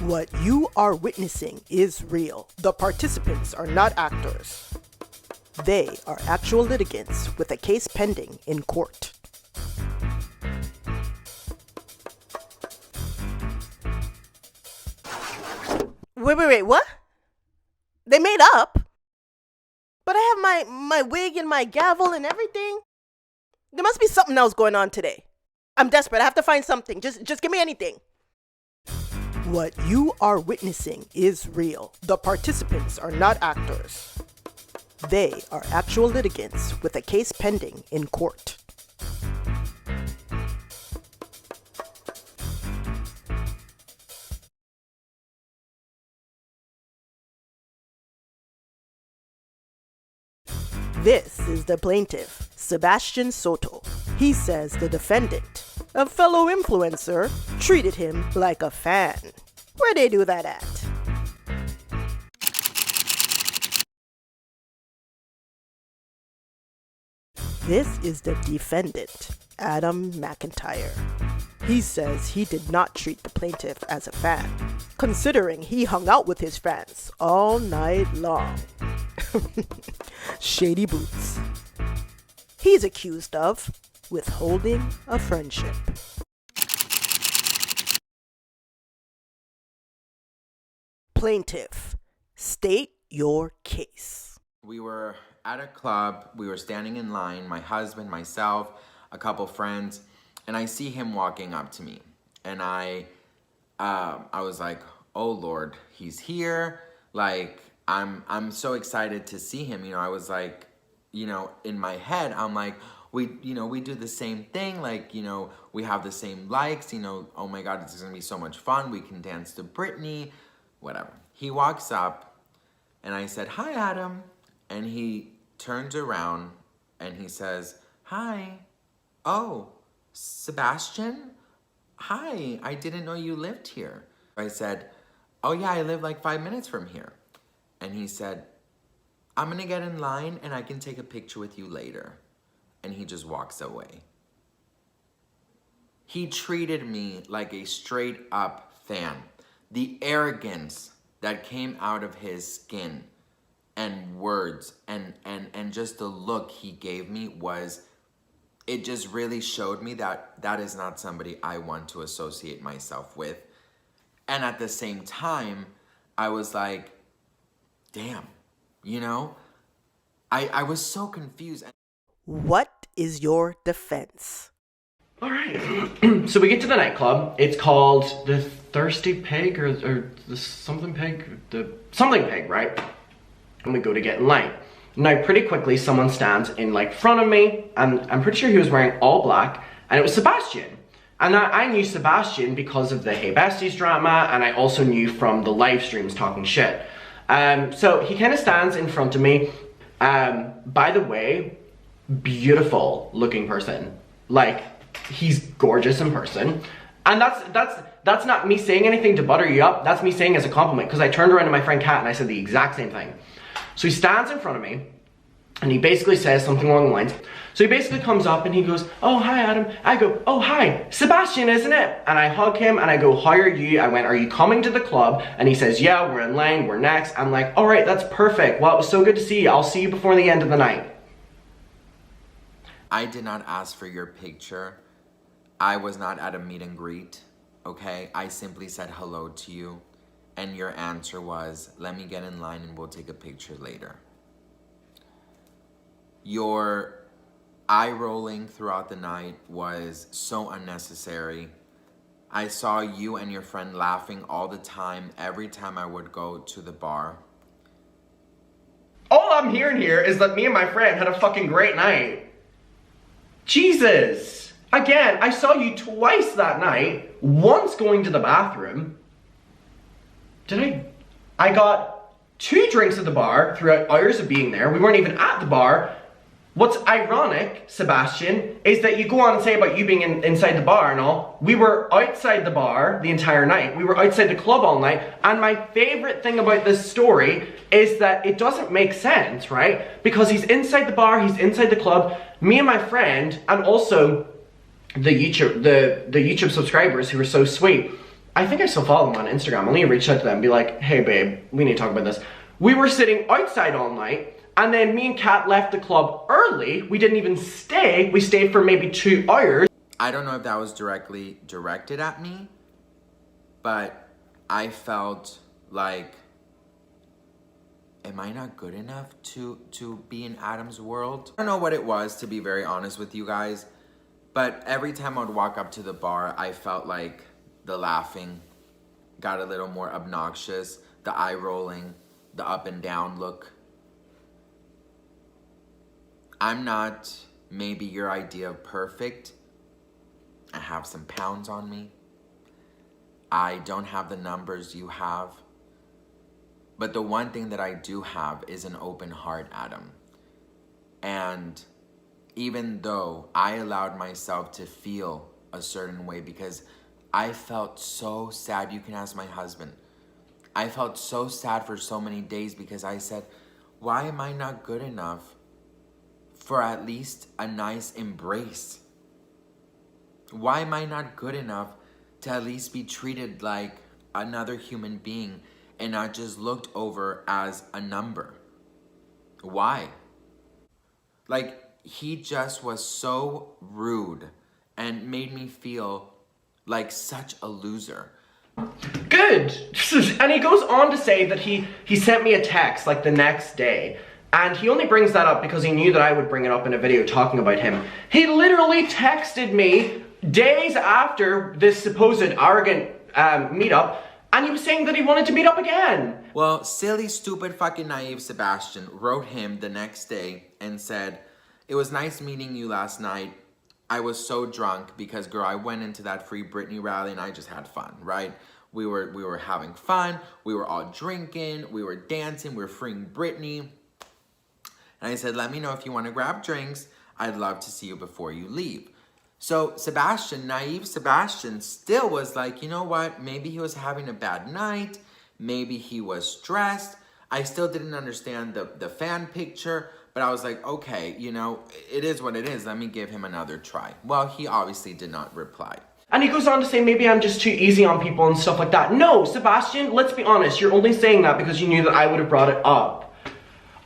What you are witnessing is real. The participants are not actors. They are actual litigants with a case pending in court. Wait, what? They made up? But I have my wig and my gavel and everything. There must be something else going on today. I'm desperate. I have to find something. Just give me anything. What you are witnessing is real. The participants are not actors. They are actual litigants with a case pending in court. This is the plaintiff, Sebastian Soto. He says the defendant, a fellow influencer, treated him like a fan. Where they do that at? This is the defendant, Adam McIntyre. He says he did not treat the plaintiff as a fan, considering he hung out with his fans all night long. Shady boots. He's accused of withholding a friendship. Plaintiff, state your case. We were at a club, we were standing in line, my husband, myself, a couple friends, and I see him walking up to me. And I was like, oh Lord, he's here. Like, I'm so excited to see him. You know, I was like, you know, in my head, I'm like, we do the same thing. Like, you know, we have the same likes, you know, oh my God, this is gonna be so much fun. We can dance to Britney, whatever. He walks up and I said, hi, Adam. And he turns around and he says, hi. Oh, Sebastian? Hi, I didn't know you lived here. I said, oh yeah, I live like 5 minutes from here. And he said, I'm gonna get in line and I can take a picture with you later. And he just walks away. He treated me like a straight up fan. The arrogance that came out of his skin and words and just the look he gave me was, it just really showed me that that is not somebody I want to associate myself with. And at the same time, I was like, damn, you know? I was so confused. What is your defense? All right, so we get to the nightclub. It's called the Thirsty Pig or the something pig, right? And we go to get in line. Now, pretty quickly, someone stands in like front of me, and I'm pretty sure he was wearing all black, and it was Sebastian. And I knew Sebastian because of the Hey Besties drama, and I also knew from the live streams talking shit. So he kind of stands in front of me. By the way, beautiful looking person. Like, he's gorgeous in person. And that's not me saying anything to butter you up. That's me saying as a compliment, because I turned around to my friend Kat and I said the exact same thing. So he stands in front of me and he basically says something along the lines. So he basically comes up and he goes, oh, hi, Adam. I go, oh, hi, Sebastian, isn't it? And I hug him and I go, how are you? I went, are you coming to the club? And he says, yeah, we're in line, we're next. I'm like, all right, that's perfect. Well, it was so good to see you. I'll see you before the end of the night. I did not ask for your picture. I was not at a meet and greet, okay? I simply said hello to you. And your answer was, let me get in line and we'll take a picture later. Your eye rolling throughout the night was so unnecessary. I saw you and your friend laughing all the time, every time I would go to the bar. All I'm hearing here is that me and my friend had a fucking great night. Jesus. Again, I saw you twice that night, once going to the bathroom. I got 2 drinks at the bar throughout hours of being there. We weren't even at the bar. What's ironic, Sebastian, is that you go on and say about you being inside the bar and all. We were outside the bar the entire night. We were outside the club all night. And my favorite thing about this story is that it doesn't make sense, right? Because he's inside the bar, he's inside the club. Me and my friend, and also the YouTube subscribers who were so sweet, I think I still follow them on Instagram. I'll need to reach out to them and be like, hey babe, we need to talk about this. We were sitting outside all night, and then me and Kat left the club early. We didn't even stay. We stayed for maybe 2 hours. I don't know if that was directly directed at me, but I felt like, am I not good enough to be in Adam's world? I don't know what it was, to be very honest with you guys, but every time I would walk up to the bar, I felt like the laughing got a little more obnoxious, the eye rolling, the up and down look. I'm not maybe your idea of perfect. I have some pounds on me. I don't have the numbers you have. But the one thing that I do have is an open heart, Adam. And even though I allowed myself to feel a certain way, because I felt so sad, you can ask my husband. I felt so sad for so many days because I said, why am I not good enough for at least a nice embrace? Why am I not good enough to at least be treated like another human being and not just looked over as a number? Why? Like, he just was so rude and made me feel like such a loser. Good. And he goes on to say that he sent me a text like the next day. And he only brings that up because he knew that I would bring it up in a video talking about him. He literally texted me days after this supposed arrogant meetup, and he was saying that he wanted to meet up again. Well, silly, stupid, fucking naive Sebastian wrote him the next day and said, it was nice meeting you last night. I was so drunk because, girl, I went into that Free Britney rally and I just had fun, right? We were having fun. We were all drinking. We were dancing. We were freeing Britney. And I said, let me know if you want to grab drinks. I'd love to see you before you leave. So Sebastian, naive Sebastian, still was like, you know what? Maybe he was having a bad night. Maybe he was stressed. I still didn't understand the fan picture. But I was like, okay, you know, it is what it is. Let me give him another try. Well, he obviously did not reply. And he goes on to say, maybe I'm just too easy on people and stuff like that. No, Sebastian, let's be honest. You're only saying that because you knew that I would have brought it up.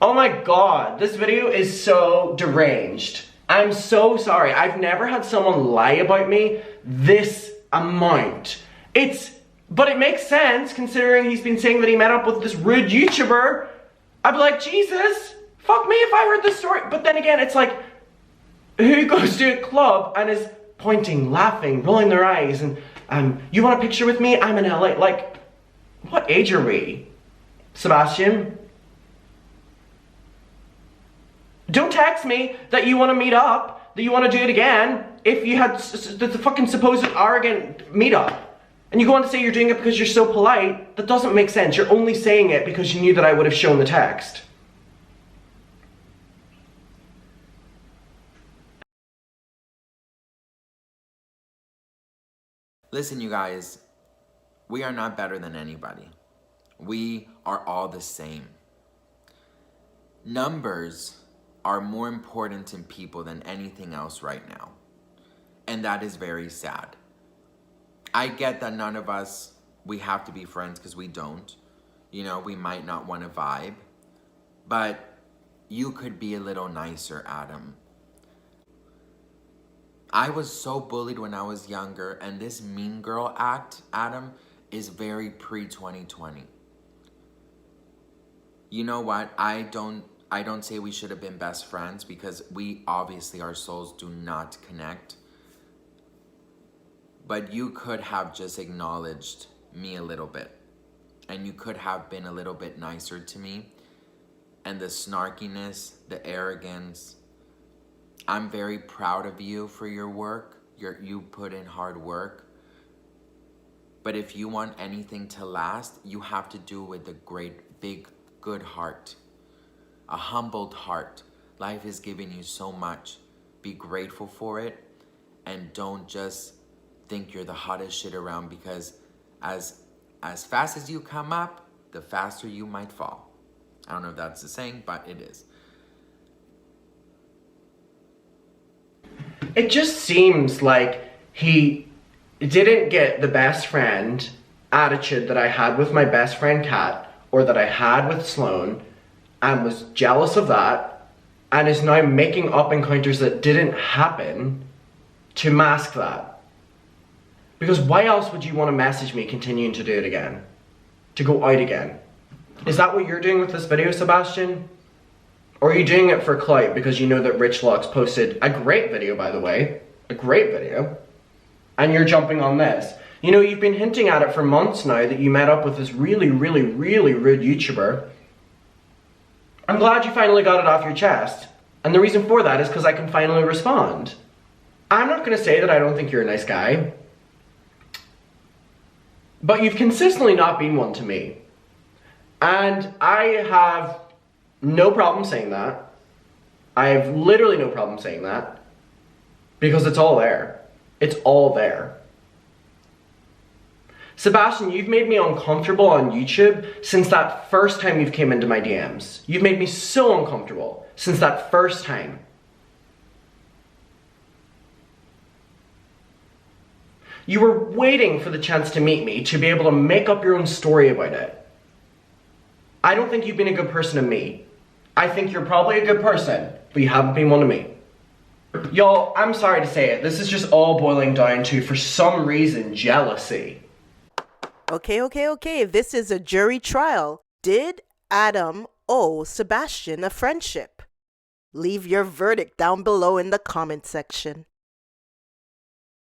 Oh my God, this video is so deranged. I'm so sorry. I've never had someone lie about me this amount. But it makes sense considering he's been saying that he met up with this rude YouTuber. I'd be like, Jesus, fuck me if I heard this story. But then again, it's like, who goes to a club and is pointing, laughing, rolling their eyes, and you want a picture with me? I'm in LA. Like, what age are we? Sebastian? Don't text me that you want to meet up, that you want to do it again, if you had the fucking supposed arrogant meetup. And you go on to say you're doing it because you're so polite. That doesn't make sense. You're only saying it because you knew that I would have shown the text. Listen, you guys, we are not better than anybody. We are all the same. Numbers are more important in people than anything else right now. And that is very sad. I get that none of us, we have to be friends because we don't. You know, we might not want to vibe. But you could be a little nicer, Adam. I was so bullied when I was younger, and this mean girl act, Adam, is very pre-2020. You know what? I don't say we should have been best friends because we obviously, our souls do not connect. But you could have just acknowledged me a little bit. And you could have been a little bit nicer to me. And the snarkiness, the arrogance, I'm very proud of you for your work. You put in hard work. But if you want anything to last, you have to do it with a great, big, good heart. A humbled heart. Life has given you so much. Be grateful for it. And don't just think you're the hottest shit around, because as fast as you come up, the faster you might fall. I don't know if that's the saying, but it is. It just seems like he didn't get the best friend attitude that I had with my best friend Kat, or that I had with Sloan, and was jealous of that, and is now making up encounters that didn't happen to mask that. Because why else would you want to message me continuing to do it again? To go out again? Is that what you're doing with this video, Sebastian? Or are you doing it for clout because you know that Rich Lux posted a great video, by the way, a great video, and you're jumping on this? You know, you've been hinting at it for months now that you met up with this really, really, really rude YouTuber. I'm glad you finally got it off your chest. And the reason for that is because I can finally respond. I'm not going to say that I don't think you're a nice guy, but you've consistently not been one to me. And I have no problem saying that. I have literally no problem saying that. Because it's all there. It's all there. Sebastian, you've made me uncomfortable on YouTube since that first time you've came into my DMs. You've made me so uncomfortable since that first time. You were waiting for the chance to meet me to be able to make up your own story about it. I don't think you've been a good person to me. I think you're probably a good person, but you haven't been one to me. Y'all, I'm sorry to say it, this is just all boiling down to, for some reason, jealousy. Okay. This is a jury trial. Did Adam owe Sebastian a friendship? Leave your verdict down below in the comment section.